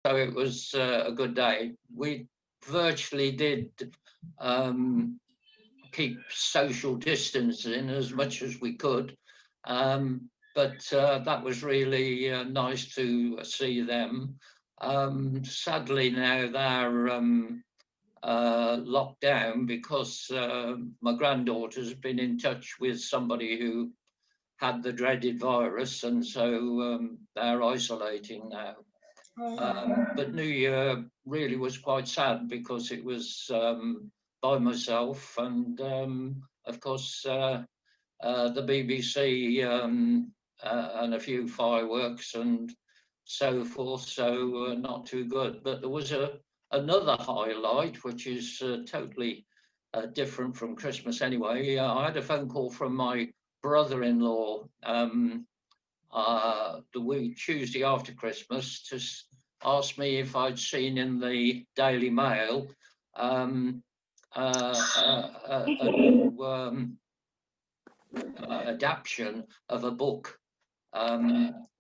so it was a good day. We virtually did keep social distancing as much as we could, but that was really nice to see them. Sadly now they're locked down because my granddaughter's been in touch with somebody who had the dreaded virus, and so they're isolating now. But New Year really was quite sad because it was by myself and of course the BBC and a few fireworks and so forth, so not too good. But there was another highlight which is totally different from Christmas anyway. I had a phone call from my brother-in-law the week Tuesday after Christmas to ask me if I'd seen in the Daily Mail a new adaptation of a book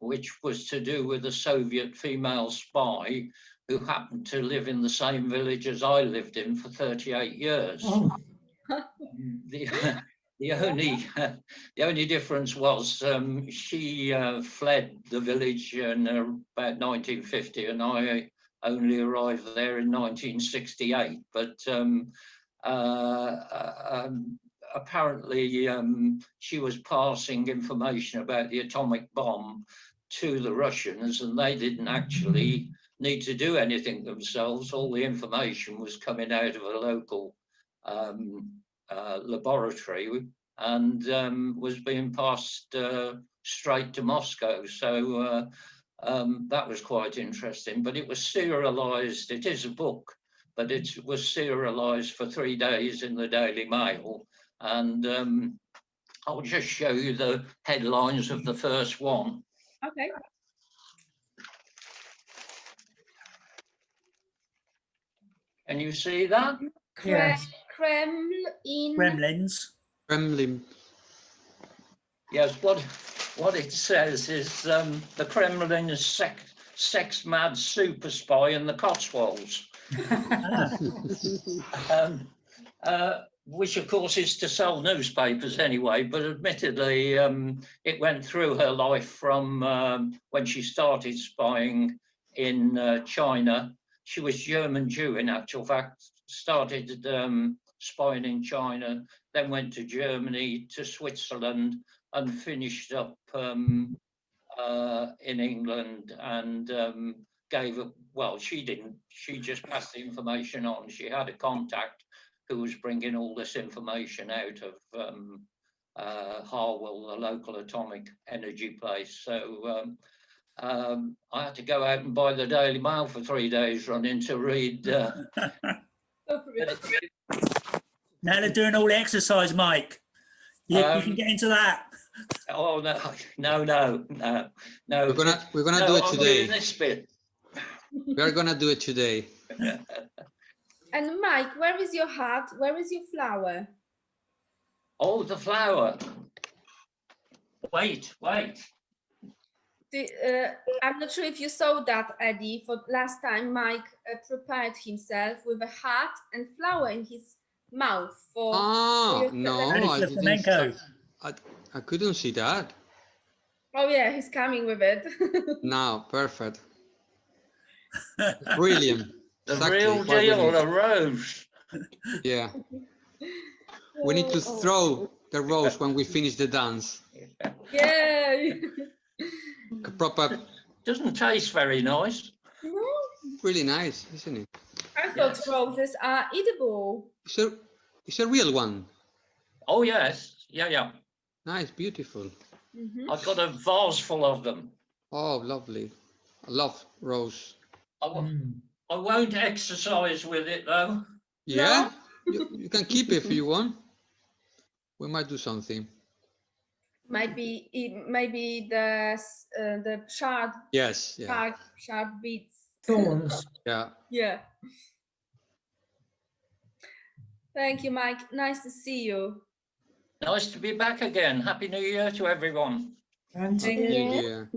which was to do with a Soviet female spy who happened to live in the same village as I lived in for 38 years. Oh. The only difference was she fled the village in about 1950, and I only arrived there in 1968. But apparently she was passing information about the atomic bomb to the Russians, and they didn't actually need to do anything themselves. All the information was coming out of a local laboratory and was being passed straight to Moscow. So that was quite interesting. But it was serialized. It is a book, but it was serialized for 3 days in the Daily Mail. And I'll just show you the headlines of the first one. Okay. Can you see that? Yes. Kremlin. Yes, what it says is the Kremlin is sex-mad super spy in the Cotswolds. Which of course is to sell newspapers anyway, but admittedly it went through her life from when she started spying in China. She was German Jew in actual fact, started spying in China, then went to Germany, to Switzerland, and finished up in England and gave up. Well, she didn't, she just passed the information on. She had a contact who was bringing all this information out of Harwell, the local atomic energy place. So I had to go out and buy the Daily Mail for 3 days running to read. Now they're doing all the exercise, Mike. You can get into that. Oh no! We're gonna do it today. This bit. We are gonna do it today. And Mike, where is your hat? Where is your flower? Oh, the flower. Wait. I'm not sure if you saw that, Eddie. For last time, Mike prepared himself with a hat and flower in his mouth for. No, I couldn't see that. Oh yeah, he's coming with it. Now, perfect. Brilliant. The real deal, the rose. Yeah. We need to throw the rose when we finish the dance. Yeah. Proper. Doesn't taste very nice. No. Really nice, isn't it? I thought roses are edible. It's a real one. Oh yes, yeah. Nice, beautiful. I've got a vase full of them. Oh, lovely. I love rose. I won't exercise with it though. Yeah, no? you can keep it if you want. We might do something. Maybe the sharp. Yes. Yeah. Sharp beads. Thorns. Yeah. Yeah. Thank you, Mike. Nice to see you. Nice to be back again. Happy New Year to everyone. And to you.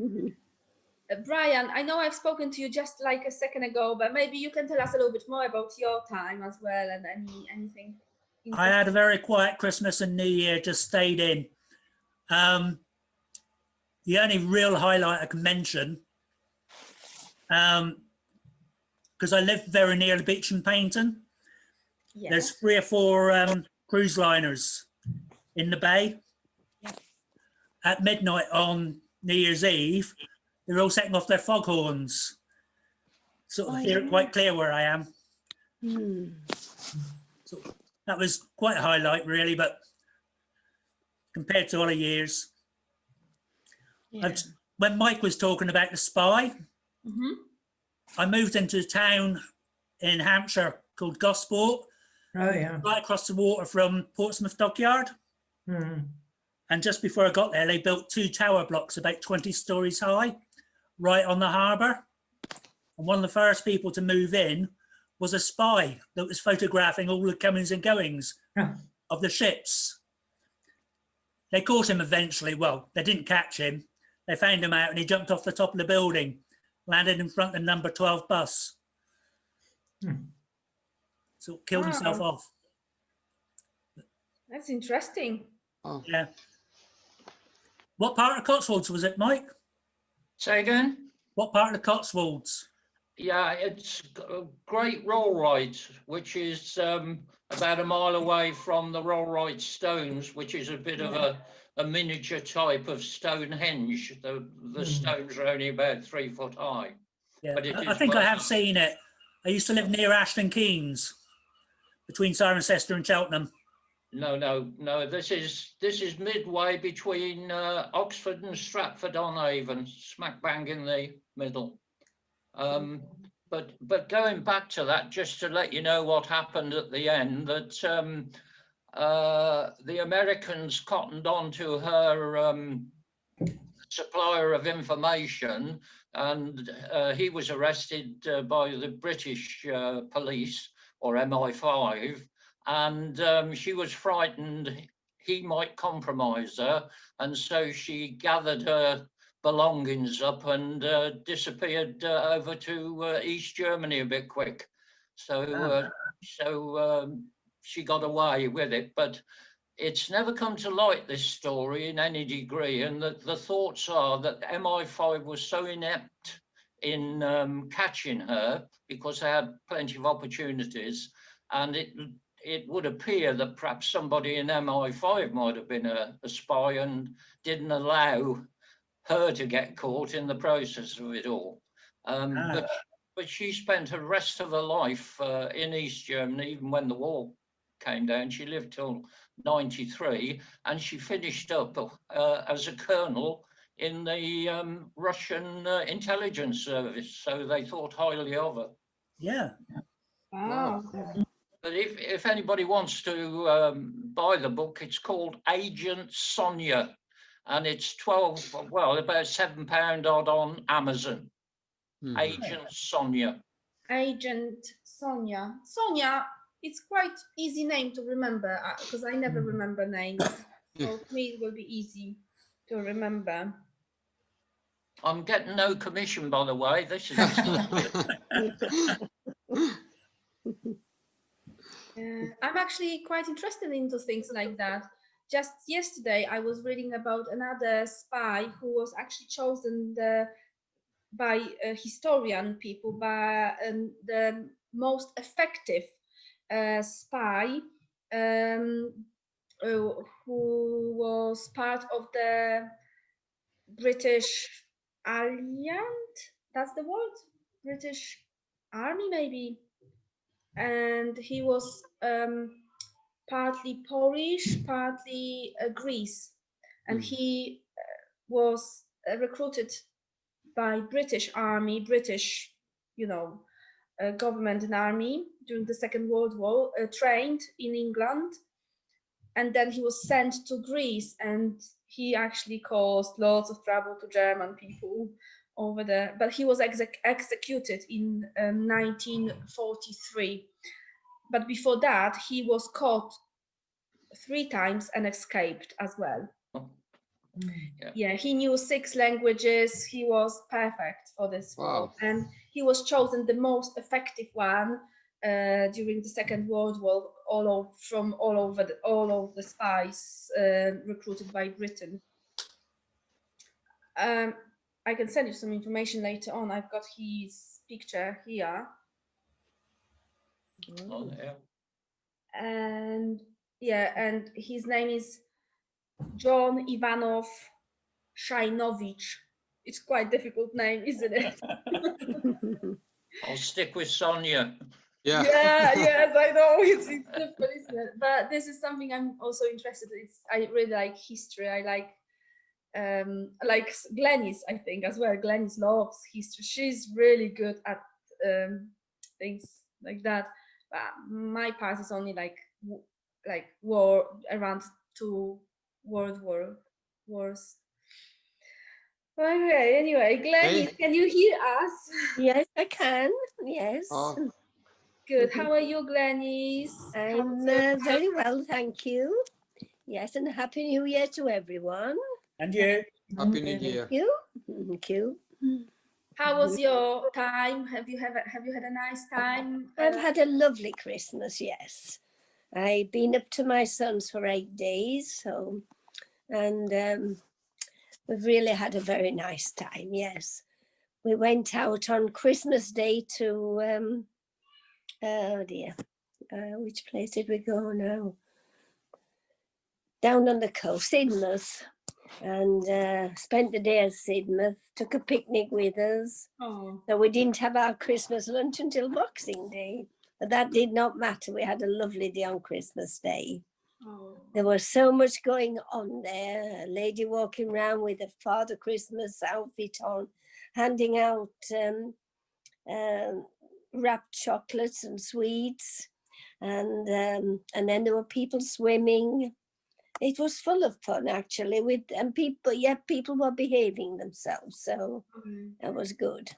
Brian, I know I've spoken to you just like a second ago, but maybe you can tell us a little bit more about your time as well, and anything. I had a very quiet Christmas and New Year, just stayed in. The only real highlight I can mention, because I live very near the beach in Paynton, Yeah. there's 3 or 4 cruise liners in the bay. Yeah. At midnight on New Year's Eve, they're all setting off their foghorns. Sort of hear it quite clear where I am. So that was quite a highlight, really, but compared to other years. Yeah. When Mike was talking about the spy, I moved into a town in Hampshire called Gosport, Oh, yeah. right across the water from Portsmouth Dockyard. And just before I got there, they built 2 tower blocks about 20 stories high, right on the harbour. And one of the first people to move in was a spy that was photographing all the comings and goings of the ships. They caught him eventually. Well, they didn't catch him. They found him out and he jumped off the top of the building, landed in front of the number 12 bus. So killed himself off. That's interesting. Oh. Yeah. What part of Cotswolds was it, Mike? Say again? What part of the Cotswolds? Yeah, it's Great Rollright, which is about a mile away from the Rollright Stones, which is a bit of a miniature type of Stonehenge. The stones are only about 3 foot high. Yeah, But I think I have seen it. I used to live near Ashton Keynes, between Cirencester and Cheltenham. No. This is midway between Oxford and Stratford-on-Avon, smack bang in the middle. But going back to that, just to let you know what happened at the end, that the Americans cottoned on to her supplier of information, and he was arrested by the British police, or MI5, and she was frightened he might compromise her, and so she gathered her belongings up and disappeared over to East Germany a bit quick. So she got away with it, but it's never come to light, this story, in any degree, and the thoughts are that MI5 was so inept in catching her, because they had plenty of opportunities, and it would appear that perhaps somebody in MI5 might have been a spy and didn't allow her to get caught in the process of it all. But she spent the rest of her life in East Germany, even when the war came down. She lived till 93, and she finished up as a colonel in the Russian intelligence service, so they thought highly of her. Yeah. Wow. But if anybody wants to buy the book, it's called Agent Sonia, and it's about £7 odd on Amazon. Agent Sonia. Agent Sonia. Sonia, it's quite easy name to remember, because I never remember names. So for me it will be easy to remember. I'm getting no commission, by the way. This is I'm actually quite interested into things like that. Just yesterday, I was reading about another spy who was actually chosen by historian people by the most effective spy, who was part of the British Alliance. That's the word? British Army, maybe. And he was partly Polish, partly Greece, and he was recruited by British Army, British, government and army during the Second World War, trained in England, and then he was sent to Greece, and he actually caused lots of trouble to German people over there. But he was executed in 1943. But before that, he was caught 3 times and escaped as well. Yeah, he knew 6 languages. He was perfect for this role, Wow. and he was chosen the most effective one during the Second World War, all of the spies recruited by Britain. I can send you some information later on. I've got his picture here. Oh, yeah. And yeah, and his name is John Ivanov Shainovich. It's quite difficult name, isn't it? I'll stick with Sonia. Yeah. Yeah, yes, I know. It's difficult, isn't it? But this is something I'm also interested in. I really like history. I like Glenys, I think, as well. Glenys loves history. She's really good at things like that. But my part is only like war around 2 world wars. Okay, anyway, Glenys, can you hear us? Yes, I can. Yes. Oh, Good. How are you, Glenys? I'm very well, thank you. Yes, and Happy New Year to everyone. And you? Happy New Year. Thank you. Thank you. How was your time? Have you had a nice time? I've had a lovely Christmas, yes. I've been up to my son's for 8 days, so, and we've really had a very nice time, yes. We went out on Christmas Day to, oh dear, which place did we go now? Down on the coast, Sidmouth, and spent the day at Sidmouth, took a picnic with us. Oh, So we didn't have our Christmas lunch until Boxing Day, but that did not matter. We had a lovely day on Christmas Day. oh. There was so much going on there. A lady walking around with a Father Christmas outfit on, handing out wrapped chocolates and sweets, and then there were people swimming. It was full of fun, actually, and people were behaving themselves, so that was good.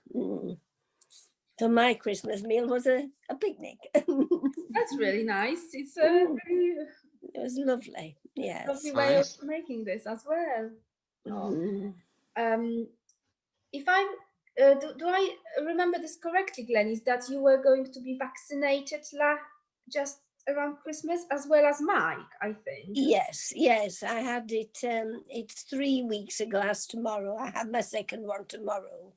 So my Christmas meal was a picnic. That's really nice. It's a very It was lovely. Yes. lovely way Nice. of making this as well. Mhm. If I'm, do I remember this correctly, Glenys, that you were going to be vaccinated just around Christmas as well as Mike, I think. Yes, I had it. It's 3 weeks ago. As tomorrow, I have my second one tomorrow.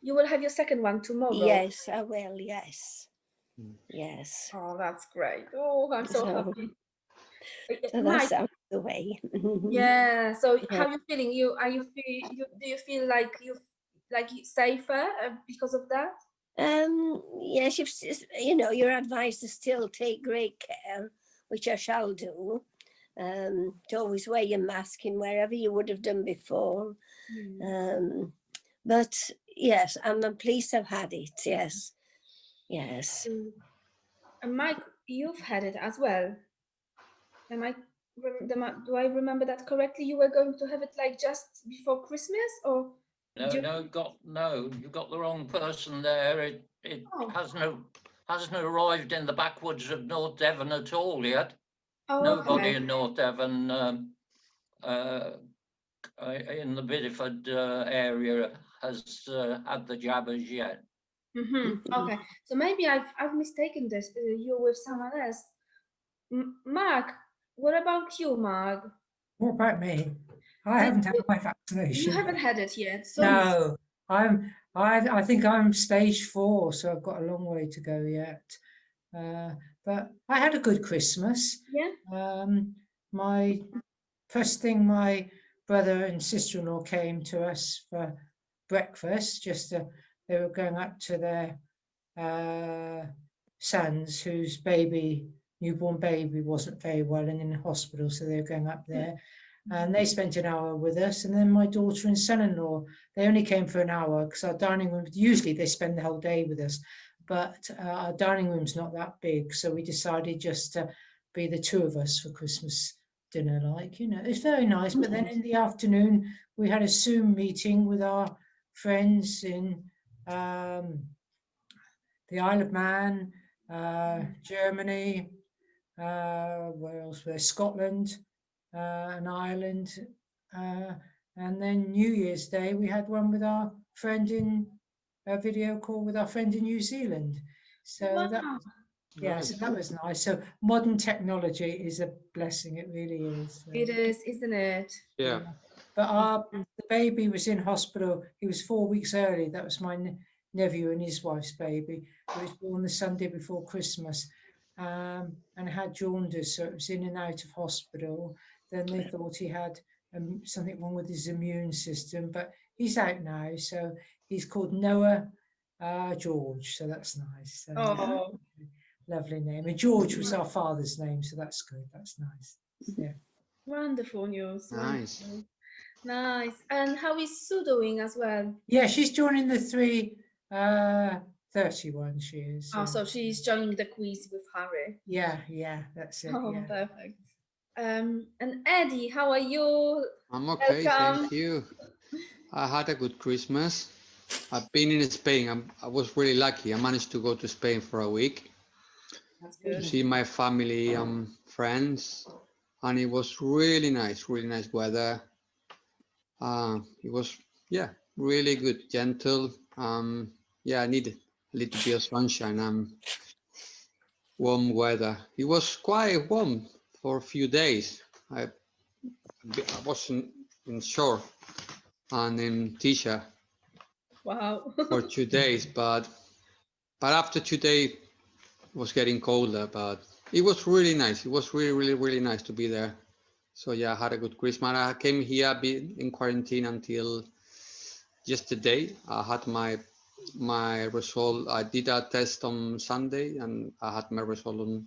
You will have your second one tomorrow. Yes, I will. Yes, yes. Oh, that's great. Oh, I'm so happy. So Mike, that's out of the way. yeah. So Yeah. how you feeling? Do you feel like safer because of that? Yes, you're advised to still take great care, which I shall do. To always wear your mask in wherever you would have done before. But yes, I'm pleased I've had it. Yes, yes. And Mike, you've had it as well. Do I remember that correctly? You were going to have it like just before Christmas, or No, you've got the wrong person there. It hasn't arrived in the backwoods of North Devon at all yet. Oh, Nobody okay. in North Devon in the Bideford area has had the jab as yet. Okay, so maybe I've mistaken this you with someone else. Mark, what about you, Mark? What about me? I haven't had my vaccination. You haven't had it yet. So No, I think I'm stage 4, so I've got a long way to go yet. But I had a good Christmas. Yeah. My first thing, my brother and sister-in-law came to us for breakfast. They were going up to their sons, whose newborn baby wasn't very well and in the hospital, so they were going up there. And they spent an hour with us, and then my daughter and son-in-law, they only came for an hour because our dining room, usually they spend the whole day with us, but our dining room's not that big, so we decided just to be the 2 of us for Christmas dinner. It's very nice. But then in the afternoon we had a Zoom meeting with our friends in the Isle of Man, Germany, where else? Scotland, and Ireland, And then New Year's Day, we had one with our friend in a video call with our friend in New Zealand. So that, Wow. yeah, so that was nice. So modern technology is a blessing. It really is. So, It is, isn't it? Yeah. but the baby was in hospital. He was 4 weeks early. That was my nephew and his wife's baby. He was born the Sunday before Christmas, and had jaundice, so it was in and out of hospital. Then they thought he had something wrong with his immune system, but he's out now. So he's called Noah George. So that's nice. So, Oh, lovely name. And George was our father's name, so that's good. That's nice. Yeah. wonderful news. Nice. Wonderful. Nice. And how is Sue doing as well? Yeah, she's joining the 31. She is. Oh, so she's joining the quiz with Harry. Yeah, that's it. Oh, Yeah. perfect. And Eddie, how are you? I'm okay, Welcome. thank you. I had a good Christmas. I've been in Spain. I was really lucky. I managed to go to Spain for a week That's to good. see my family and friends, and it was really nice weather. It was, yeah, really good, gentle. Yeah, I needed a little bit of sunshine and warm weather. It was quite warm for a few days. I was in short and in t-shirt Wow. for 2 days, but after 2 days it was getting colder. But it was really nice. It was really nice to be there. So yeah, I had a good Christmas. I came here in quarantine until yesterday. I had my result. I did a test on Sunday, and I had my result on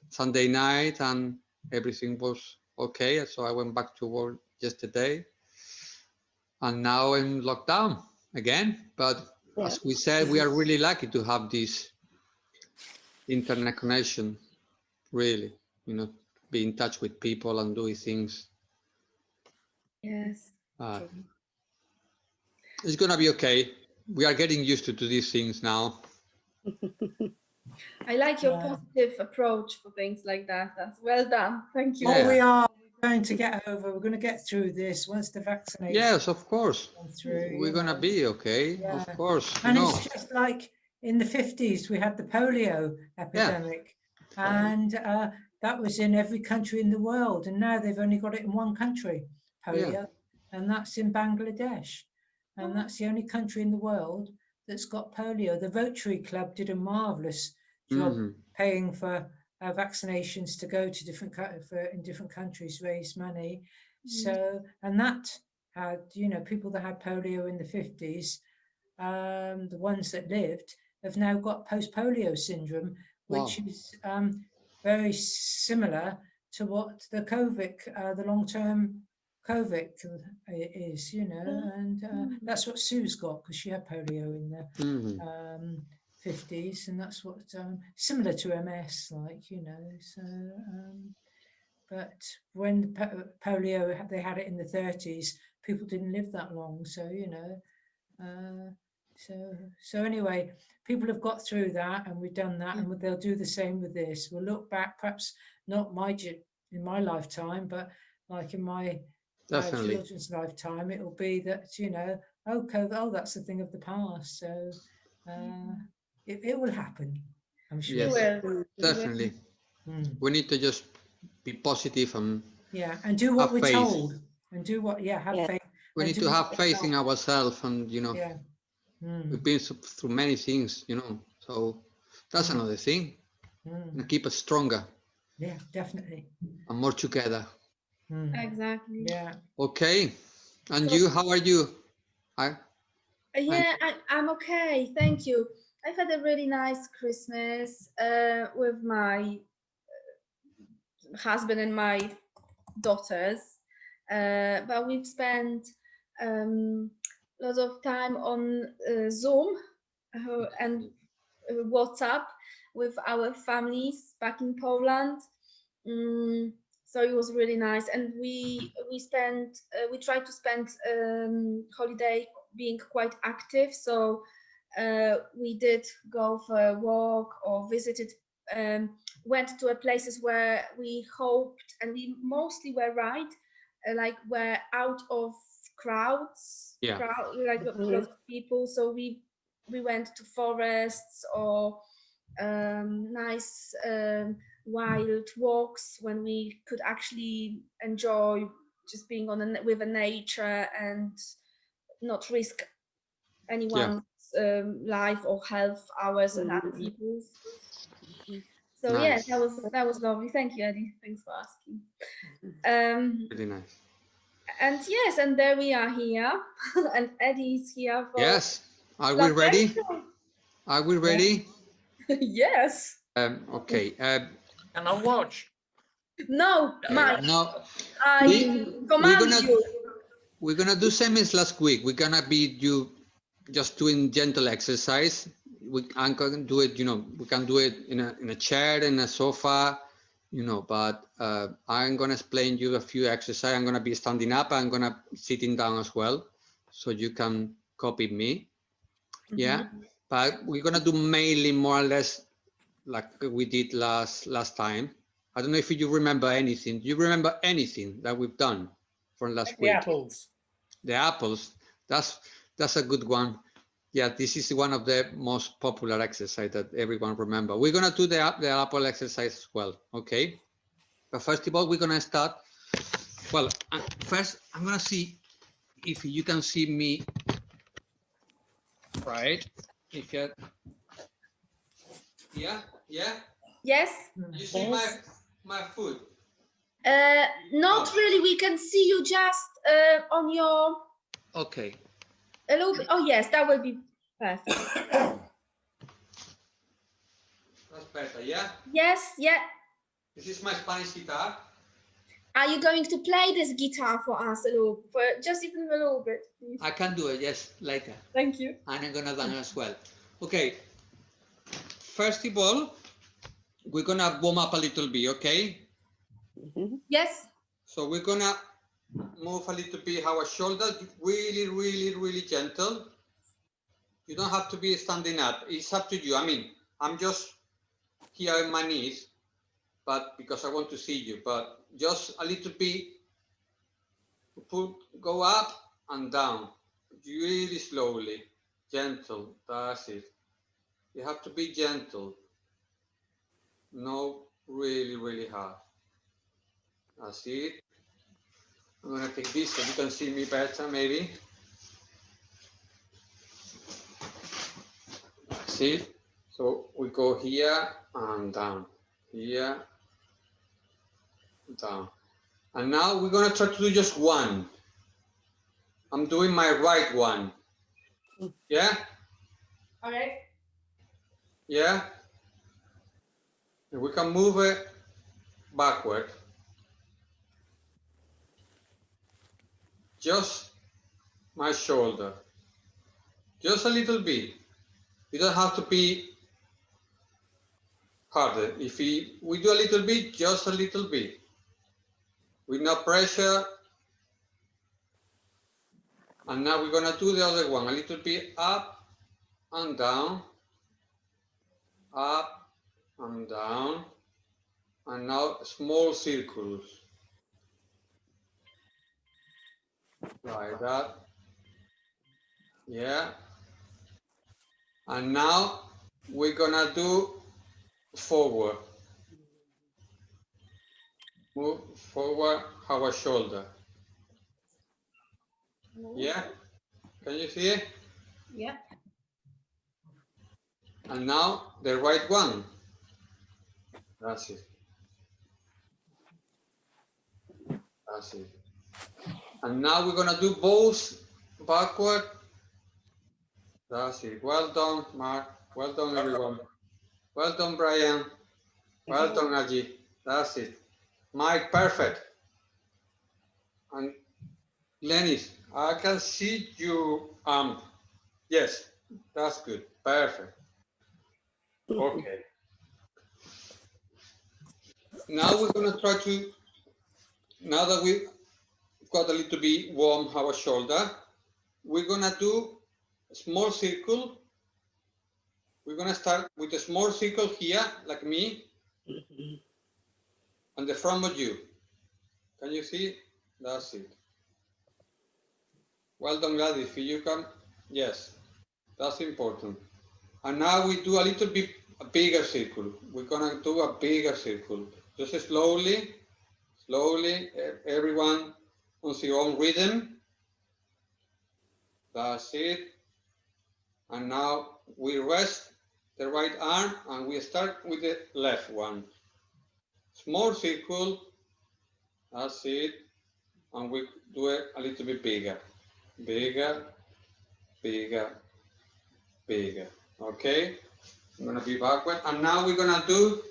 Sunday night, and everything was okay. So I went back to work yesterday, and now I'm locked down again. But Yeah. as we said, we are really lucky to have this internet connection. Really, be in touch with people and doing things. Yes. Uh, True. it's gonna be okay. We are getting used to these things now. I like your Yeah. positive approach for things like that. That's well done. Thank you. Oh, Yeah. we are going to get over. We're going to get through this once the vaccination Yes, of course. comes through. We're gonna be okay. Yeah. Of course. And it's just like in the 50s, we had the polio epidemic, and that was in every country in the world. And now they've only got it in one country, polio, and that's in Bangladesh. And that's the only country in the world that's got polio. The Rotary Club did a marvelous job Mhm. paying for vaccinations to go to in different countries, raise money. So, and that had, people that had polio in the 50s, the ones that lived have now got post-polio syndrome, which is very similar to what the COVID, the long-term COVID is, and that's what Sue's got, because she had polio in the Mhm. 50s, and that's what similar to MS, so but when polio, they had it in the 30s, people didn't live that long, so so anyway, people have got through that, and we've done that, and they'll do the same with this. We'll look back, perhaps not in my lifetime, but like in my Definitely. children's lifetime, it'll be that, oh, COVID, oh, that's a thing of the past. So it will happen, I'm sure. You Yes. will. Definitely. We need to just be positive and and do what have we're faith. told, and do what, have faith. We and need do to what have we're faith told. in ourselves, and we've been through many things, so that's another thing. And keep us stronger Yeah, definitely. and more together. Exactly. Yeah. Okay. And So- you, how are you? Yeah, I'm okay. Thank you. I've had a really nice Christmas with my husband and my daughters, but we've spent lots of time on Zoom and WhatsApp with our families back in Poland. So it was really nice, and we tried to spend holiday being quite active. So we did go for a walk or visited, went to places where we hoped, and we mostly were right, like we're out of crowds, Yeah. like lots of people. So we went to forests or nice wild walks when we could actually enjoy just being with a nature and not risk anyone's life or health, ours and other people's. So Nice. yeah, that was lovely. Thank you, Eddie. Thanks for asking. Really nice. And yes, and there we are here, and Eddie's here for Yes. Are we ready? Flamenco. Are we ready? Yes. Okay. And I watch. No, Mike. Now I command you. we're gonna do same as last week. We're gonna be just doing gentle exercise. I'm gonna do it. We can do it in a chair, in a sofa. But I'm gonna explain you a few exercises. I'm gonna be standing up. I'm gonna sitting down as well, so you can copy me. Yeah. But we're gonna do mainly more or less like we did last time. I don't know if you remember anything. Do you remember anything that we've done from last week? The apples. The apples. That's a good one. Yeah, this is one of the most popular exercise that everyone remember. We're gonna do the apple exercise as well. Okay. But first of all, we're gonna start. Well, first I'm gonna see if you can see me. Right. If you. Yeah. Yes. You see my foot. Not really. We can see you just on your. Okay. A little bit. Oh yes, that will be perfect. That's better. Yeah. Yes. Yeah. This is my Spanish guitar. Are you going to play this guitar for us a little, for just even a little bit, please? I can do it. Yes, later. Thank you. And I'm gonna dance as well. Okay. First of all, we're gonna warm up a little bit. Okay. Yes. So we're gonna move a little bit our shoulder, really, really, really gentle. You don't have to be standing up. It's up to you. I mean, I'm just here on my knees, but because I want to see you, but just a little bit, go up and down, really slowly, gentle. That's it. You have to be gentle. No, really, really hard. That's it. I'm gonna take this so you can see me better, maybe. That's it. So we go here and down, here, down. And now we're gonna try to do just one. I'm doing my right one. Yeah? All right. Yeah? And we can move it backward. Just my shoulder. Just a little bit. You don't have to be harder. If we do a little bit, just a little bit. With no pressure. And now we're gonna do the other one. A little bit up and down. Up and down. And now small circles. Like that. Yeah. And now we're gonna do forward. Move forward our shoulder. Yeah? Can you see it? Yeah. And now the right one. That's it. That's it. And now we're gonna do both backward. That's it. Well done, Mark. Well done, everyone. Well done, Brian. Well done, Aji. That's it. Mike, perfect. And Lenis, I can see you. Yes, that's good. Perfect. Okay. Now we're gonna try to. Now that we've got a little bit warm our shoulder, we're gonna do a small circle. We're gonna start with a small circle here, like me, and the front of you. Can you see? That's it. Well done, Gladys. If you can, yes, that's important. And now we do a little bit a bigger circle. We're gonna do a bigger circle. Just slowly, slowly, everyone on their own rhythm. That's it. And now we rest the right arm and we start with the left one. Small circle, that's it. And we do it a little bit bigger. Bigger, bigger, bigger. Okay? I'm gonna be backward. And now we're gonna do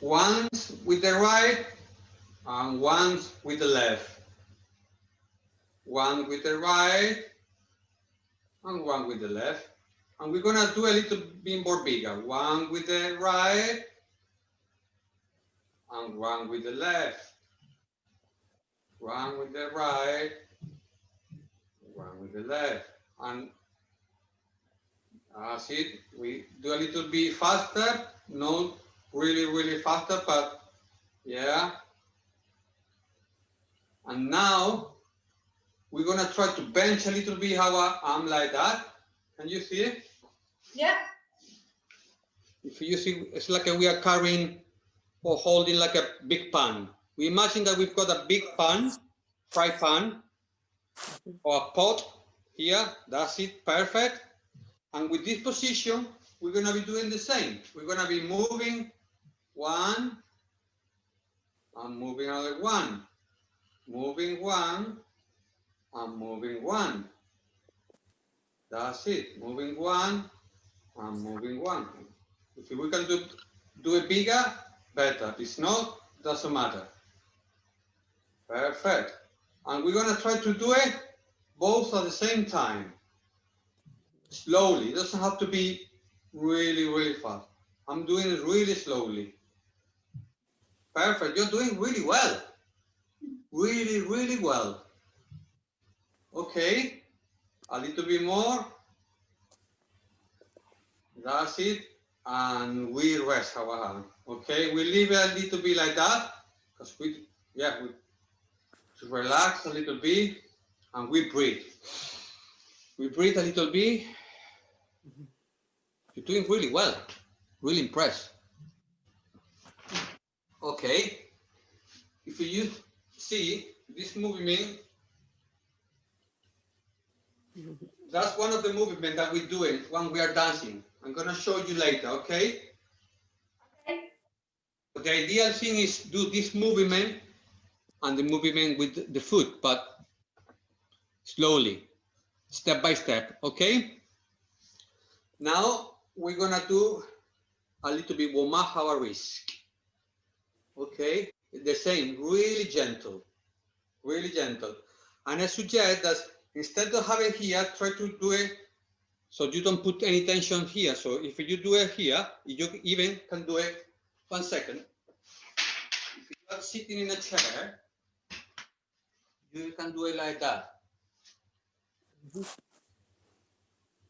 once with the right and once with the left. One with the right and one with the left. And we're gonna do a little bit more bigger. One with the right and one with the left. One with the right, one with the left. And that's it. We do a little bit faster, not really, really faster, but yeah. And now we're gonna try to bench a little bit our arm like that. Can you see it? Yeah. If you see, it's like we are carrying or holding like a big pan. We imagine that we've got a big pan, fry pan, or a pot here. That's it, perfect. And with this position, we're gonna be doing the same. We're gonna be moving one, and moving another one, moving one, and moving one. That's it, moving one, and moving one. If we can do it bigger, better. If not, doesn't matter. Perfect. And we're gonna try to do it both at the same time. Slowly, it doesn't have to be really, really fast. I'm doing it really slowly. Perfect, you're doing really well. Really, really well. Okay, a little bit more. That's it. And we rest our hand. Okay, we leave it a little bit like that because we relax a little bit and we breathe. We breathe a little bit. You're doing really well. Really impressed. Okay. If you see this movement, that's one of the movements that we're doing when we are dancing. I'm gonna show you later, okay? But the ideal thing is do this movement and the movement with the foot, but slowly, step by step, okay? Now we're gonna do a little bit warm up our wrist, okay? The same, really gentle, really gentle. And I suggest that instead of having here, try to do it so you don't put any tension here. So if you do it here, you even can do it, 1 second. If you are sitting in a chair, you can do it like that.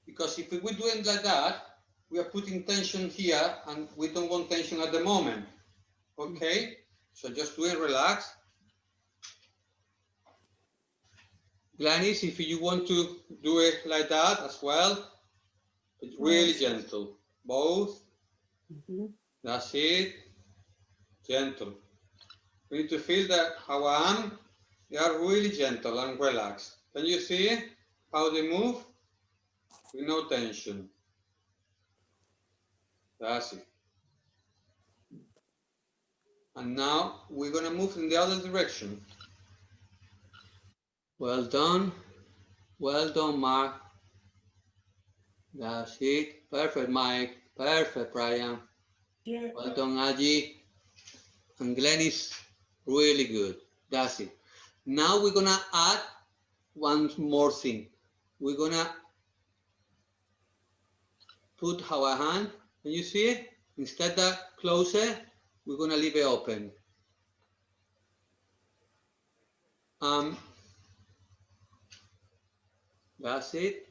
Because if we do it like that, we are putting tension here and we don't want tension at the moment. Okay? So just do it, relax. Gladys, if you want to do it like that as well, it's really gentle. Both. That's it. Gentle. We need to feel that our arms, they are really gentle and relaxed. Can you see how they move? With no tension. That's it. And now we're going to move in the other direction. Well done. Well done, Mark. That's it. Perfect, Mike. Perfect, Brian. Yeah. Well done, Aji. And Glenn is really good. That's it. Now we're going to add one more thing. We're going to put our hand, can you see it? Instead of close it, we're going to leave it open. That's it.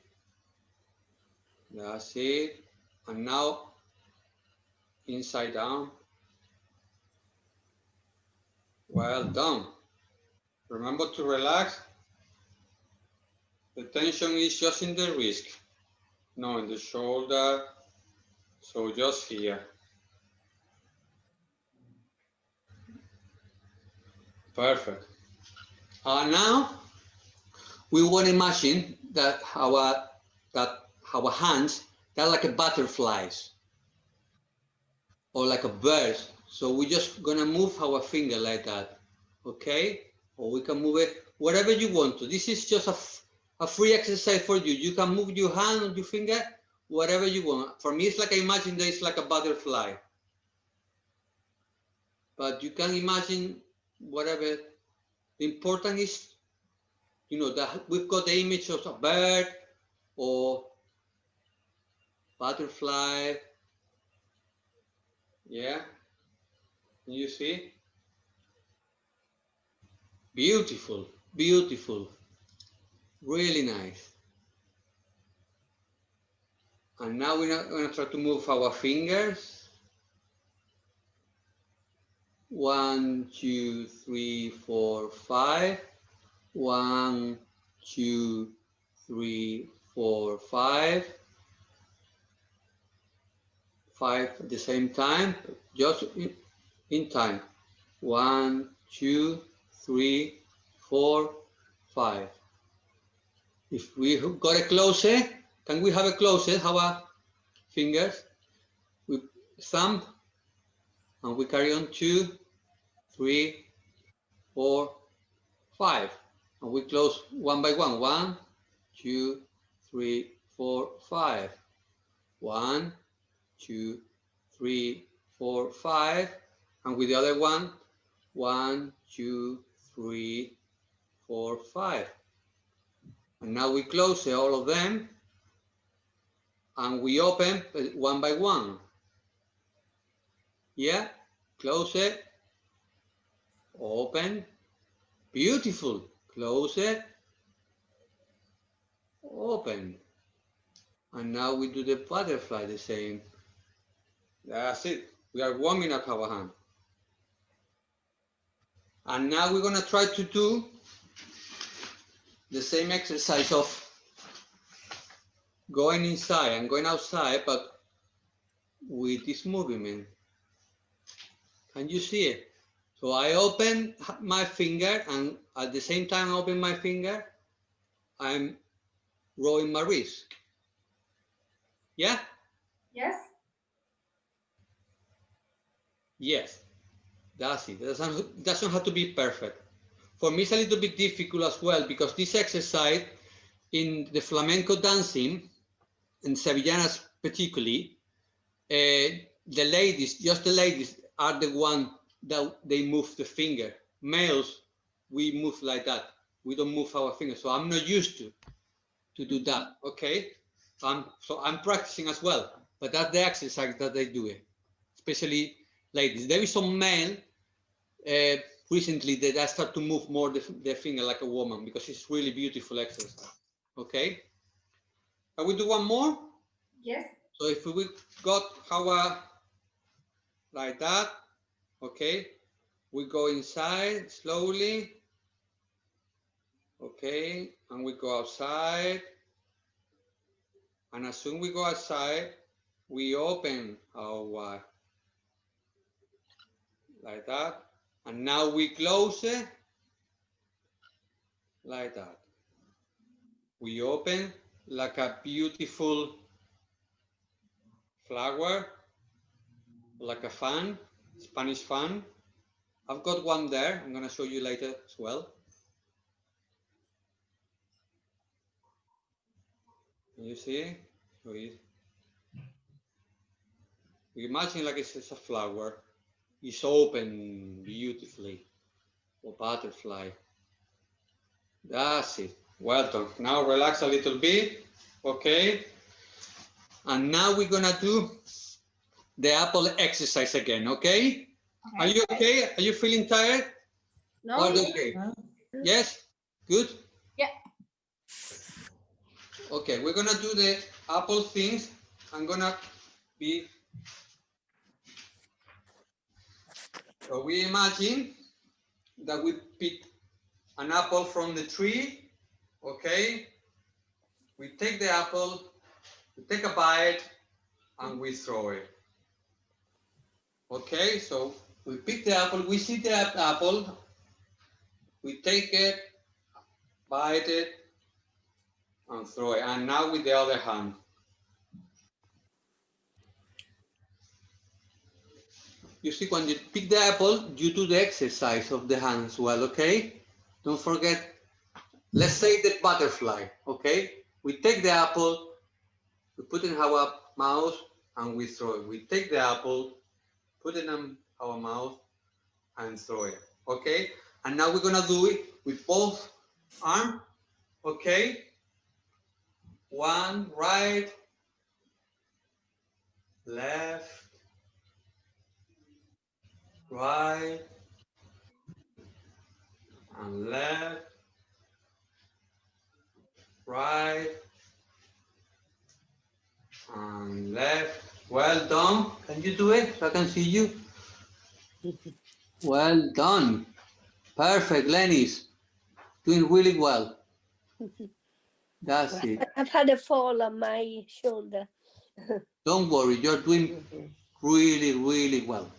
That's it. And now inside down. Well done. Remember to relax. The tension is just in the wrist, not in the shoulder. So just here. Perfect. Now we want to imagine that our hands, they're like a butterflies or like a bird. So we're just gonna move our finger like that, okay? Or we can move it whatever you want to. This is just a free exercise for you. You can move your hand or your finger whatever you want. For me, it's like I imagine that it's like a butterfly. But you can imagine whatever. The important is, you know, that we've got the image of a bird or butterfly. Yeah, you see? Beautiful, beautiful, really nice. And now we're going to try to move our fingers. 1, 2, 3, 4, 5. 1, 2, 3, 4, 5. 5 at the same time, just in time. 1, 2, 3, 4, 5. If we got a closer, can we have a closer? Our fingers with thumb, and we carry on 2, 3, 4, 5, and we close one by one. 1, 2, 3, 4, 5. 1, 2, 3, 4, 5, and with the other one, 1, 2, 3, 4, 5. And now we close all of them, and we open one by one. Yeah, close it, open, beautiful, close it, open. And now we do the butterfly the same. That's it. We are warming up our hand. And now we're gonna try to do the same exercise of going inside and going outside, but with this movement. Can you see it? So I open my finger, and at the same time I open my finger, I'm rolling my wrist. Yeah? Yes. Yes. That's it. It doesn't have to be perfect. For me, it's a little bit difficult as well, because this exercise in the flamenco dancing, and Sevillanas particularly, the ladies, just the ladies, are the one that they move the finger. Males, we move like that. We don't move our fingers. So I'm not used to do that. Okay. So I'm practicing as well. But that's the exercise that they do it, especially ladies. There is some male recently that I start to move more the finger like a woman, because it's really beautiful exercise. Okay. Can we do one more? Yes. So if we got our like that, okay, we go inside slowly, okay, and we go outside, and as soon as we go outside, we open our like that, and now we close it like that. We open like a beautiful flower, like a fan, Spanish fan. I've got one there. I'm going to show you later as well. Can you see? So we imagine like it's a flower. It's open beautifully, or butterfly. That's it. Well done. Now relax a little bit. Okay. And now we're going to do the apple exercise again. Okay. Are you okay? Are you feeling tired? No. Or okay? Yes? Good? Yeah. Okay, we're gonna do the apple things. I'm gonna be, so we imagine that we pick an apple from the tree, okay? We take the apple, we take a bite, and we throw it. Okay, so we pick the apple, we see the apple, we take it, bite it, and throw it. And now with the other hand. You see, when you pick the apple, you do the exercise of the hand as well, okay? Don't forget, let's say the butterfly, okay? We take the apple, we put it in our mouth, and we throw it. We take the apple, put it in our mouth, and throw it, okay? And now we're gonna do it with both arms, okay? One, right, left, right, and left, right, and left. Well done. Can you do it so I can see you? Well done. Perfect, Lenny's. Doing really well. That's it. I've had a fall on my shoulder. Don't worry, you're doing really, really well.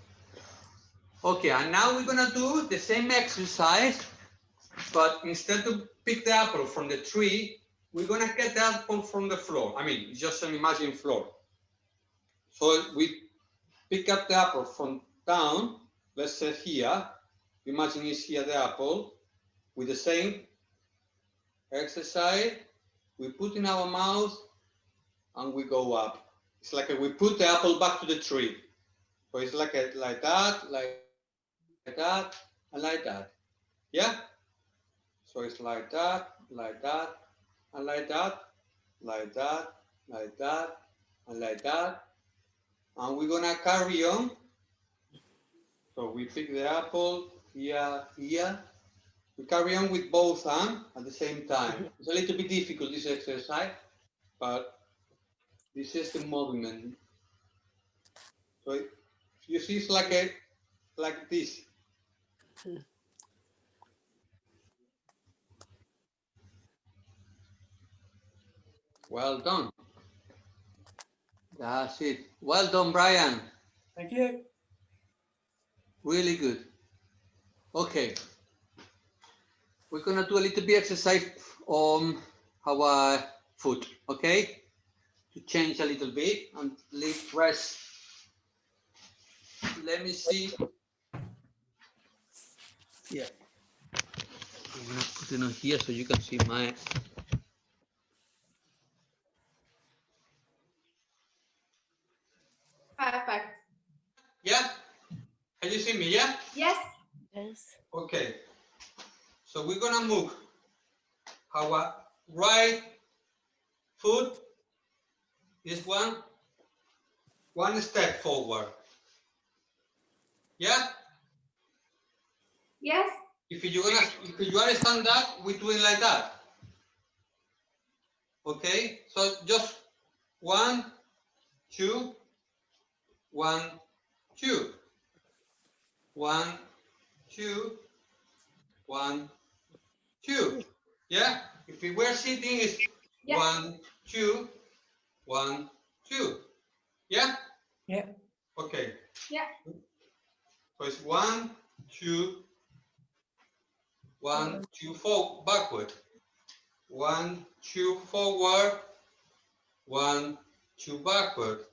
Okay, and now we're gonna do the same exercise, but instead of pick the apple from the tree, we're gonna get the apple from the floor. I mean, just an imagined floor. So we pick up the apple from down, let's say here, imagine it's here the apple, with the same exercise, we put in our mouth and we go up. It's like we put the apple back to the tree. So it's like that, and like that. Yeah? So it's like that, and like that, like that, like that, and like that. And we're gonna carry on. So we pick the apple here, here. We carry on with both hands at the same time. It's a little bit difficult, this exercise, but this is the movement. So you see, it's like this. Well done. That's it. Well done, Brian. Thank you. Really good. Okay. We're gonna do a little bit exercise on our foot, okay? To change a little bit and rest. Let me see. Yeah. I'm gonna put it on here so you can see my. Perfect. Yeah? Can you see me? Yeah? Yes. Yes. Okay. So we're gonna move our right foot, this one step forward. Yeah? Yes. If you understand that, we do it like that. Okay? So just 1, 2, 1, 2. 1, 2, 1, 2. Yeah? If we were sitting, it's Yeah. 1, 2, 1, 2. Yeah? Yeah. Okay. Yeah. So it's 1, 2, 1, 2, 4, backward. 1, 2, forward. 1, 2, backward.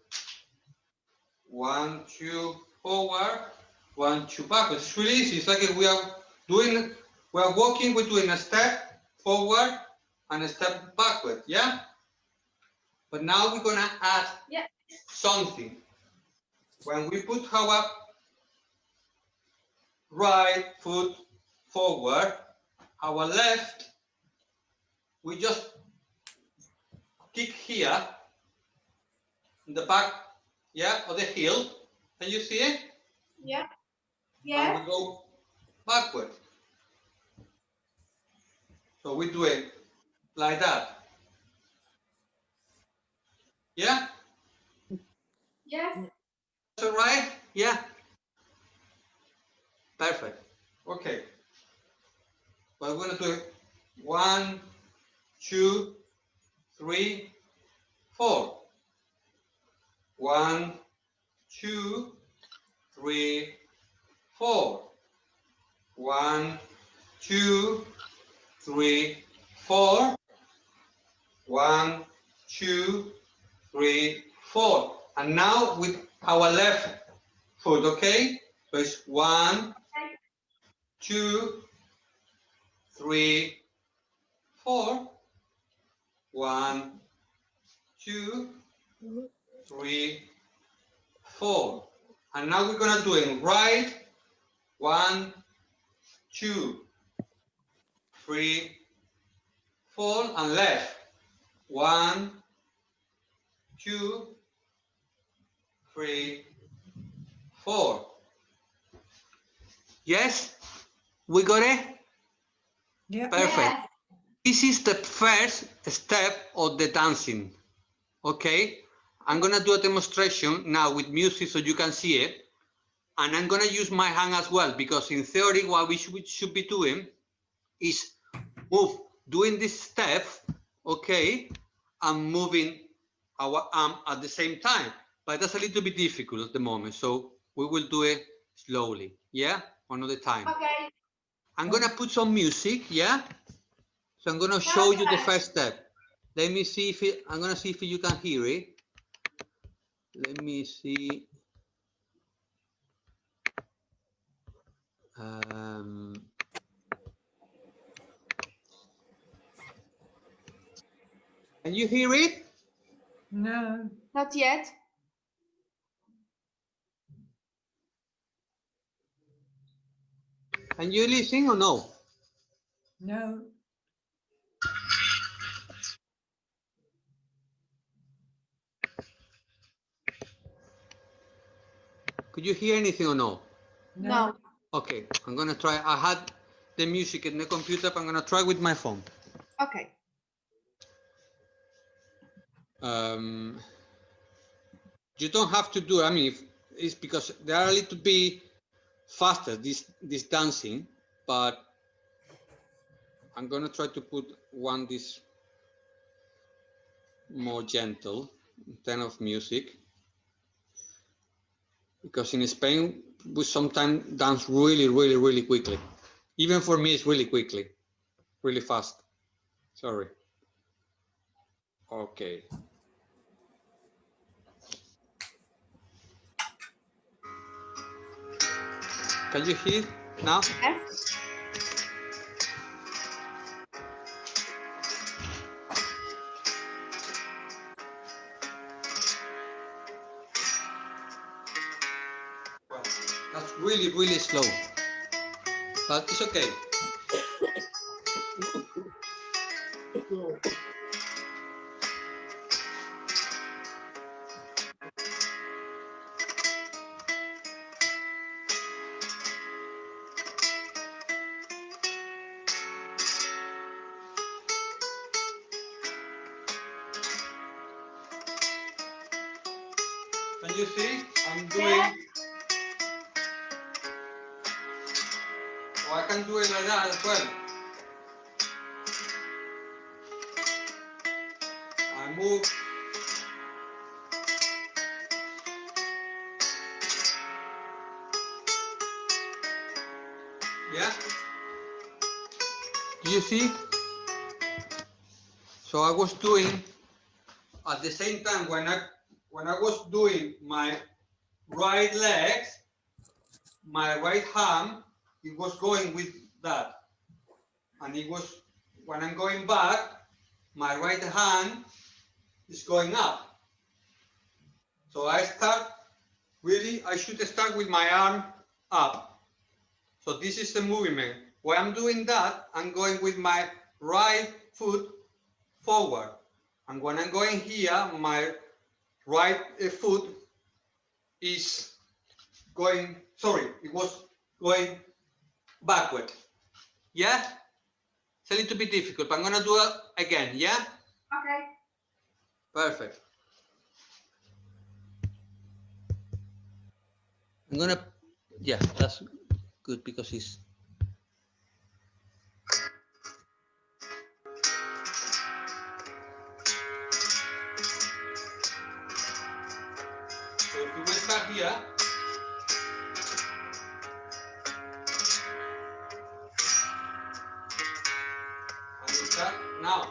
1, 2, forward. 1, 2, backward. It's really easy. It's like we are walking, we're doing a step forward and a step backward. Yeah? But now we're gonna add something. When we put our right foot forward, our left, we just kick here in the back, yeah, of the heel. Can you see it? Yeah. And Yes. we go backward. So we do it like that. Yeah? Yes. That's all right? Yeah? Perfect. Okay. So I'm gonna do it 1, 2, 3, 4. 1, 2, 3, 4. 1, 2, 3, 4. 1, 2, 3, 4. And now with our left foot, okay? So it's 1, 2, 3, 4. 1, 2, 3, 4. And now we're gonna do it right. 1, 2, 3, 4, and left. 1, 2, 3, 4. Yes, we got it. Yeah. Perfect. This is the first step of the dancing. Okay, I'm gonna do a demonstration now with music so you can see it. And I'm gonna use my hand as well, because in theory what we should be doing is doing this step, okay, and moving our arm at the same time. But that's a little bit difficult at the moment, so we will do it slowly, yeah, one at a time. Okay. I'm gonna put some music, yeah. So I'm gonna show you the first step. Let me see if I'm gonna see if you can hear it. Let me see. Can you hear it? No. Not yet. Can you listen or no? No. Could you hear anything or no? No. Okay, I'm gonna try. I had the music in the computer, but I'm gonna try with my phone. Okay. You don't have to do. I mean, it's because they are a little bit faster this dancing, but I'm gonna try to put one this more gentle in terms of music, because in Spain we sometimes dance really quickly. Even for me, it's really fast. Sorry. Okay. Can you hear now? Yes. Well, that's really slow, but it's okay. Can you see? I'm doing, or I can do it like that as well. I move. Yeah. Do you see? So I was doing at the same time when I was doing my right legs, my right hand, it was going with that, and it was when I'm going back, my right hand is going up. So I start really. I should start with my arm up. So this is the movement. When I'm doing that, I'm going with my right foot forward. And when I'm going here, my right foot is going, sorry, it was going backward. Yeah? It's a little bit difficult, but I'm gonna do it again, yeah? Okay. Perfect. I'm gonna, yeah, that's good because it's start here. And we start now.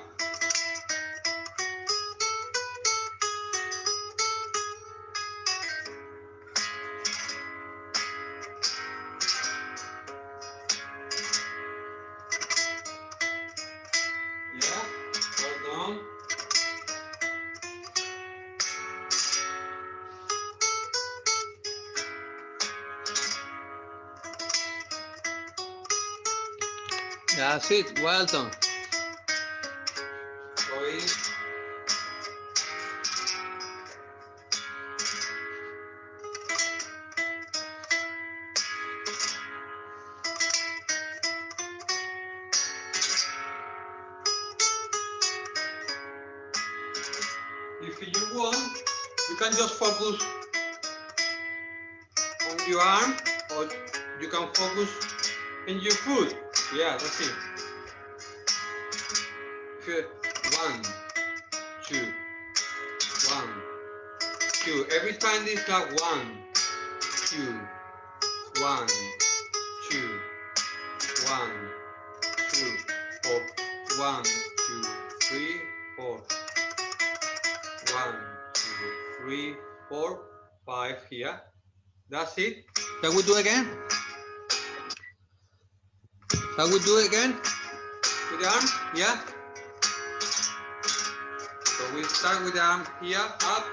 Yeah, well done. That's it, well done. Sorry. If you want, you can just focus on your arm, or you can focus in your foot. Yeah, that's it. Good. 1, 2, 1, 2. Every time it's like 1, 2, 1, 2, 1, 2, 4, 1, 2, 3, 4, 1, 2, 3, 4, 5 here. That's it. Shall we do again? Shall we do it again? With the arm? Yeah? So we start with the arm here, up.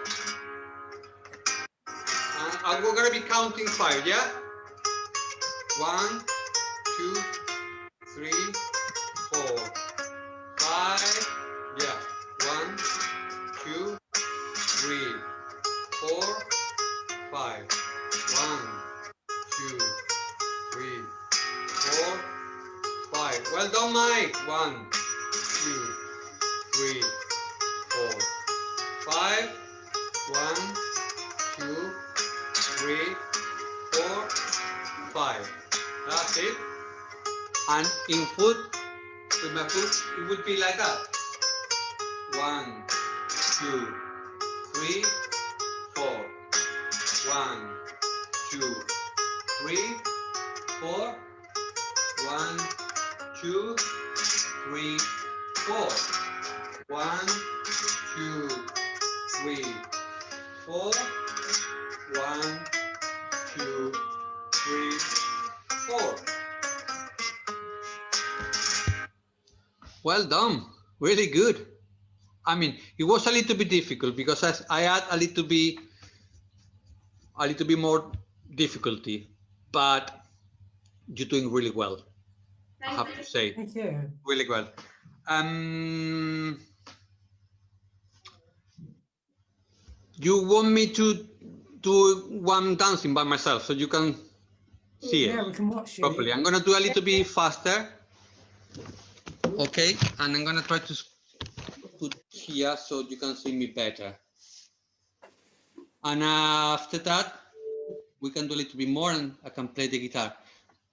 And we're going to be counting 5, yeah? 1, 2, 3, 4, 5. Yeah. 1, 2, 3, 4, 5. 1, 2, 3, 4, 5. Well done, Mike. 1, 2, 3, 4, 5. 1, 2, 3, 4, 5. That's it. And in foot, with my foot, it would be like that. 1, 2, 3, 4. 1, 2, 3, 4. 1, 2, 3, 4. 1, 2, 3, 4. 1, 2, 3, 4. Well done. Really good. I mean, it was a little bit difficult because I had a little bit more difficulty, but you're doing really well. I have to say, Thank you. really well. You want me to do one dancing by myself so you can see it Yeah, we can watch you. properly? I'm gonna do a little bit faster. Okay, and I'm gonna try to put here so you can see me better. And after that, we can do a little bit more and I can play the guitar.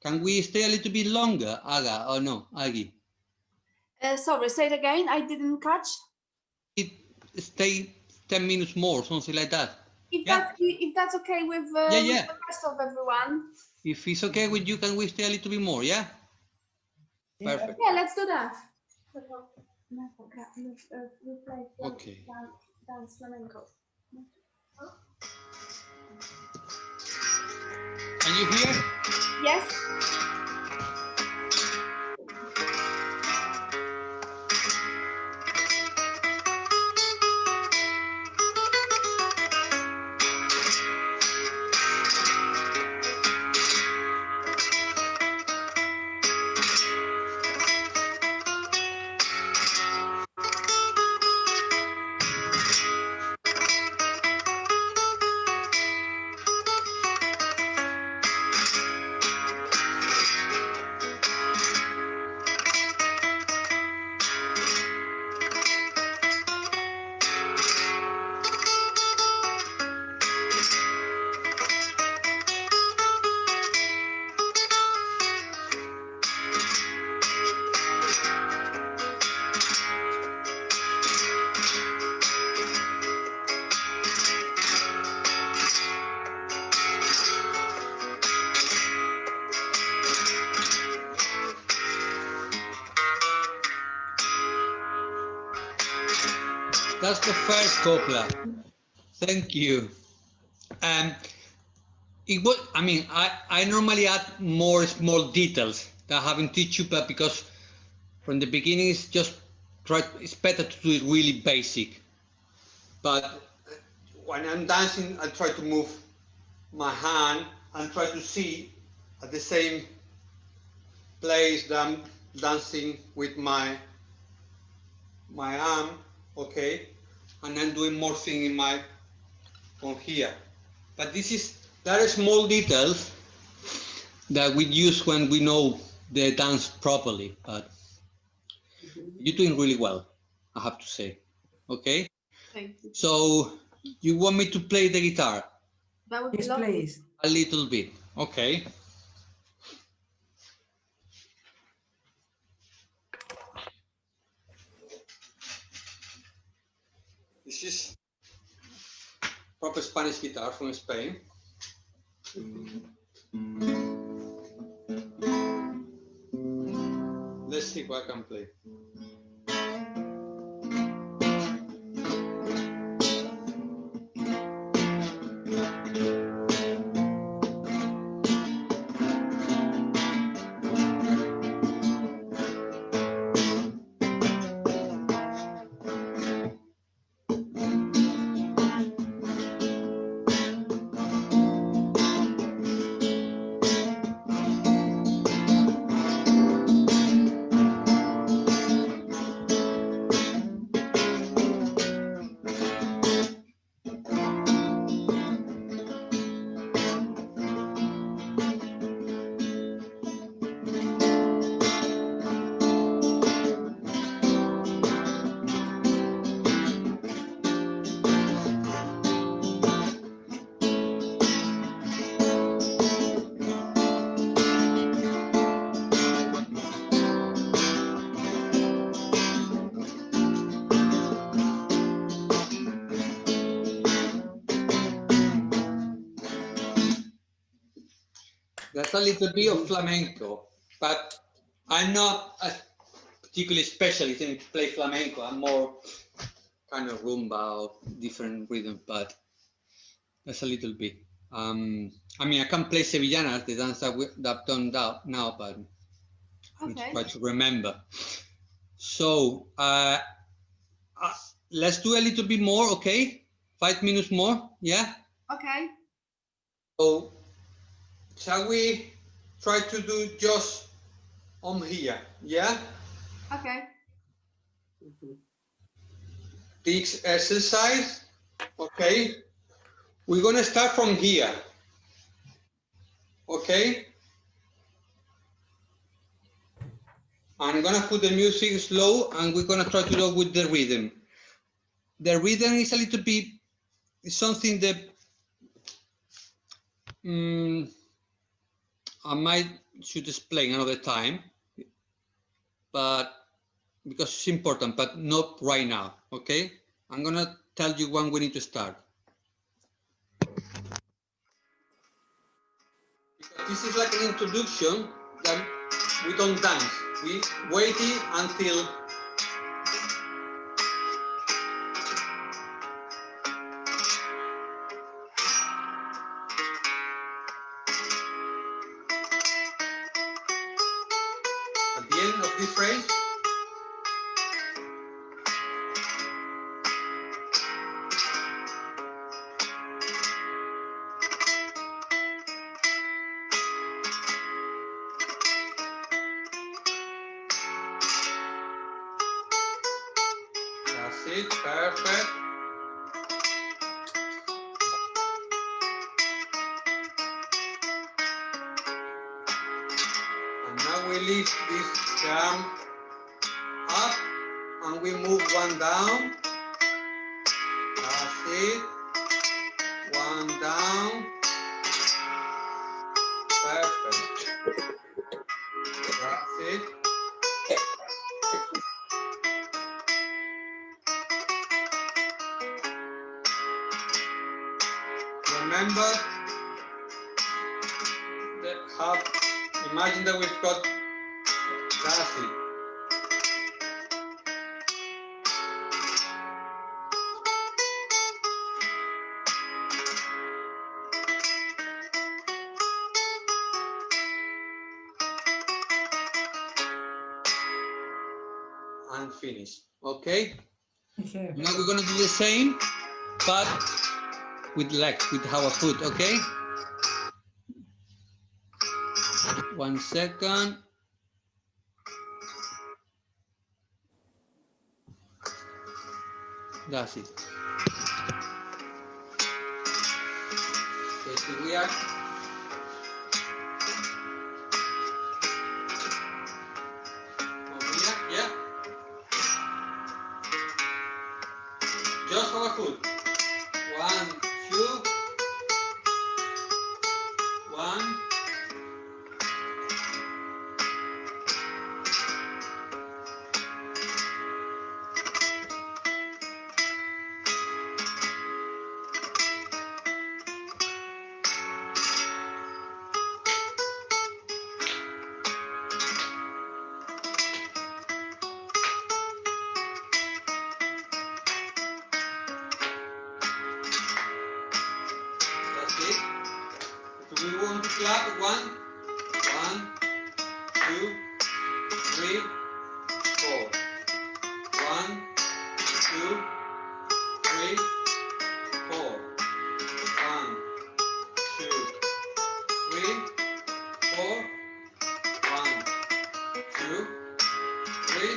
Can we stay a little bit longer, Aga, or no, Aggie? Sorry, say it again. I didn't catch. Stay 10 minutes more, something like that. If Yeah. that's okay with, Yeah. with the rest of everyone. If it's okay with you, can we stay a little bit more, yeah? Yeah. Perfect. Yeah, let's do that. Okay. Dance flamenco. Can you hear? Yes. That's the first copla. Thank you. It was, I mean, I normally add more small details that I haven't teach you, but because from the beginning it's just it's better to do it really basic. But when I'm dancing, I try to move my hand and try to see at the same place that I'm dancing with my arm, okay, and then doing more thing in my from here. But there are small details that we use when we know the dance properly. But you're doing really well, I have to say. Okay. Thank you. So you want me to play the guitar? That would be Yes, lovely. please. A little bit. Okay. This is proper Spanish guitar from Spain. Let's see what I can play. That's a little bit of flamenco, but I'm not a particularly specialist in play flamenco. I'm more kind of rumba or different rhythm, but that's a little bit. I mean, I can play Sevillanas, the dance that I've done now, but I'm Okay. trying to remember. So let's do a little bit more, okay? 5 minutes more, yeah? Okay. So shall we try to do just on here, yeah? Okay. This exercise, okay? We're gonna start from here, okay? I'm gonna put the music slow and we're gonna try to do it with the rhythm. The rhythm is a little bit, it's something that I should explain another time, but because it's important, but not right now, okay? I'm gonna tell you when we need to start. Because this is like an introduction that we don't dance. We waiting until at the end of this phrase. That's it, perfect. And now we lift this arm up and we move one down. That's it. One down. Perfect. That's it. Remember that imagine that we've got, that's it. finish. Okay. Thank you. Now we're gonna do the same, but with legs, with our foot. Okay. 1 second. That's it. Okay, here we are. Over here, yeah. Just our foot. 1, 2. 1. That's it. If we want to clap, 1, 2, 3, 4. 1, 2, 3, 4. 1, 2, 3, 4. 1, 2, 3,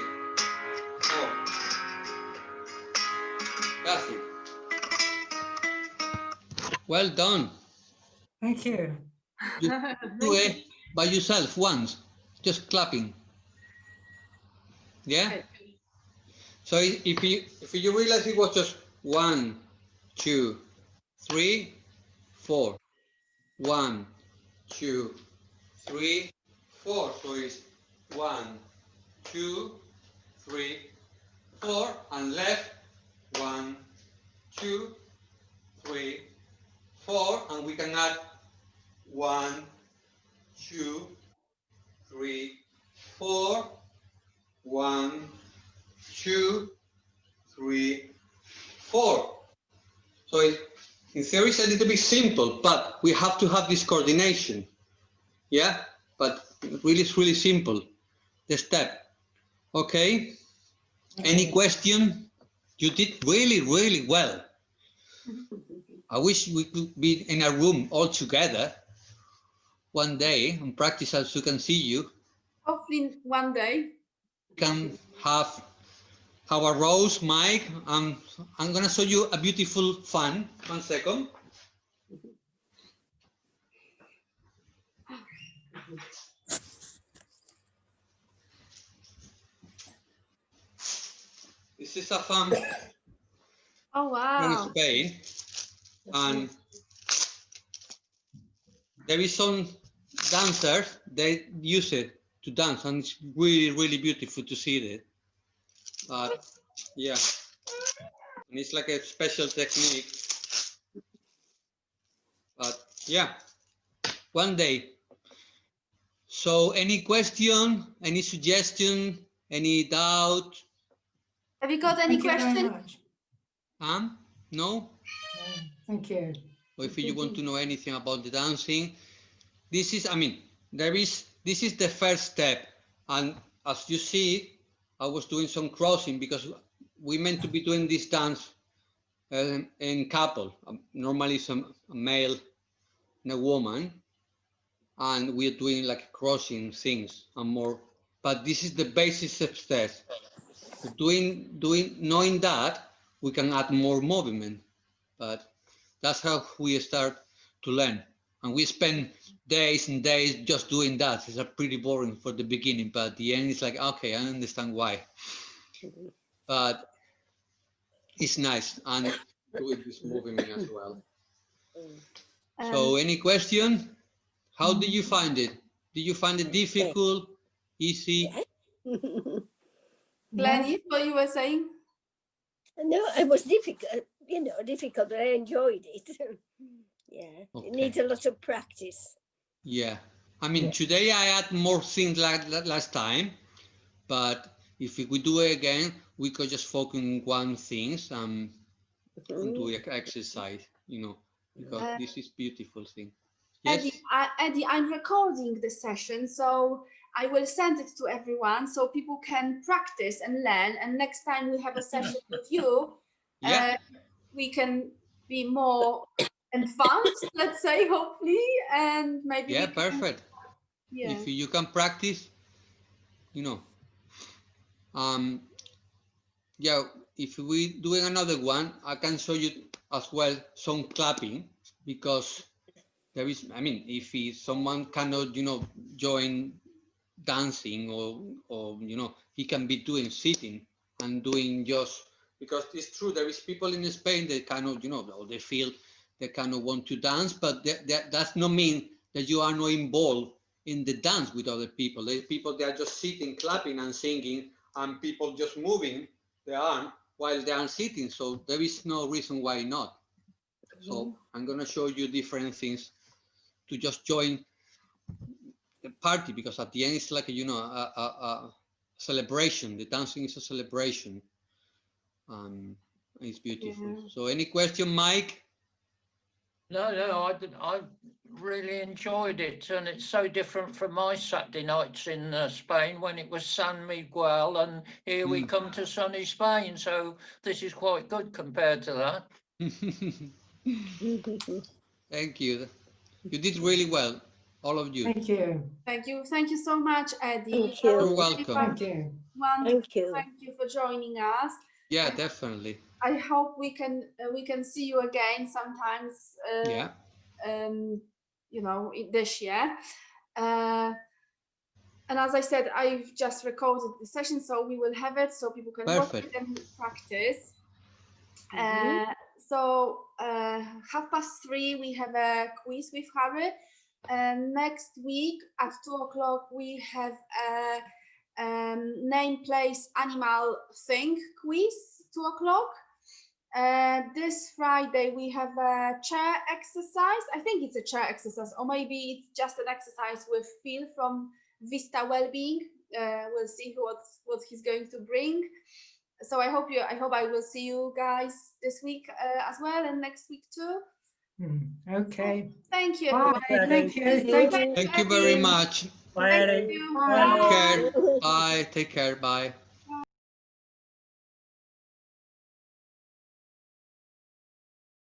4. That's it. Well done. Thank you. You do it by yourself once, just clapping. Yeah. So if you realize it was just 1, 2, 3, 4. 1, 2, 3, 4. So it's 1, 2, 3, 4, and left 1, 2, 3, 4, and we can add 1, 2, 3, 4, 1, 2, 3, 4. So in theory it's a little bit simple, but we have to have this coordination. Yeah, but really it's really simple, the step. Okay, any question? You did really, really well. I wish we could be in a room all together one day and practice so we can see you. Hopefully one day. Can have our Rose, Mike. I'm gonna show you a beautiful fan. 1 second. This is a fan Oh, from wow. Spain, and there is some dancers, they use it to dance, and it's really, really beautiful to see it. But yeah, and it's like a special technique. But yeah, one day. So any question, any suggestion, any doubt? Have you got any Thank you very questions? much. No? Thank you. Or if you want to know anything about the dancing, this is, I mean, this is the first step. And as you see, I was doing some crossing because we meant to be doing this dance in couple. Normally some a male and a woman, and we're doing like crossing things and more. But this is the basis of steps. Knowing that, we can add more movement. But that's how we start to learn. And we spend days and days just doing that. It's pretty boring for the beginning, but at the end it's like, okay, I understand why. But it's nice and doing this movement as well. So any question? How did you find it? Did you find it difficult, easy? Glenys, what you were saying? No, it was difficult, difficult, but I enjoyed it. Yeah, Okay. it needs a lot of practice. Yeah, I mean, today I had more things like last time, but if we do it again, we could just focus on one thing and do exercise, because this is beautiful thing. Yes? Eddie, I'm recording the session, so I will send it to everyone so people can practice and learn. And next time we have a session with you, Yeah. we can be more advanced, let's say, hopefully, and maybe Yeah, we can, perfect. yeah. If you can practice, you know, yeah, if we doing another one, I can show you as well some clapping, because there is, I mean, if someone cannot, you know, join dancing, or you know, he can be doing sitting and doing just, because it's true, there is people in Spain that cannot, you know, or they feel they cannot want to dance, but that does not mean that you are not involved in the dance with other people. There are people that are just sitting, clapping and singing, and people just moving their arm while they are sitting. So there is no reason why not. So I'm going to show you different things to just join the party, because at the end it's like, you know, a celebration. The dancing is a celebration. It's beautiful. Yeah. So any question, Mike? No, I really enjoyed it, and it's so different from my Saturday nights in Spain when it was San Miguel, and here we come to sunny Spain. So this is quite good compared to that. Thank you. You did really well, all of you. Thank you. Thank you so much, Eddie. Thank you. You're welcome. Thank you. Wonderful. Thank you. Thank you for joining us. Yeah, definitely. I hope we can see you again sometimes. Yeah. You know, this year. And as I said, I've just recorded the session, so we will have it so people can watch it Perfect. and practice. Mhm. So 3:30 we have a quiz with Harry. Next week at 2:00 we have a name, place, animal, thing quiz, 2:00. This Friday we have a chair exercise. I think it's a chair exercise, or maybe it's just an exercise with Phil from Vista Wellbeing. We'll see what he's going to bring. So I hope I will see you guys this week as well, and next week too. Okay. Thank you, Bye. everyone. Thank you. Thank you. Thank you very much. Bye, Thank Eddie. you. Bye. Take care. Bye. Take care. Bye.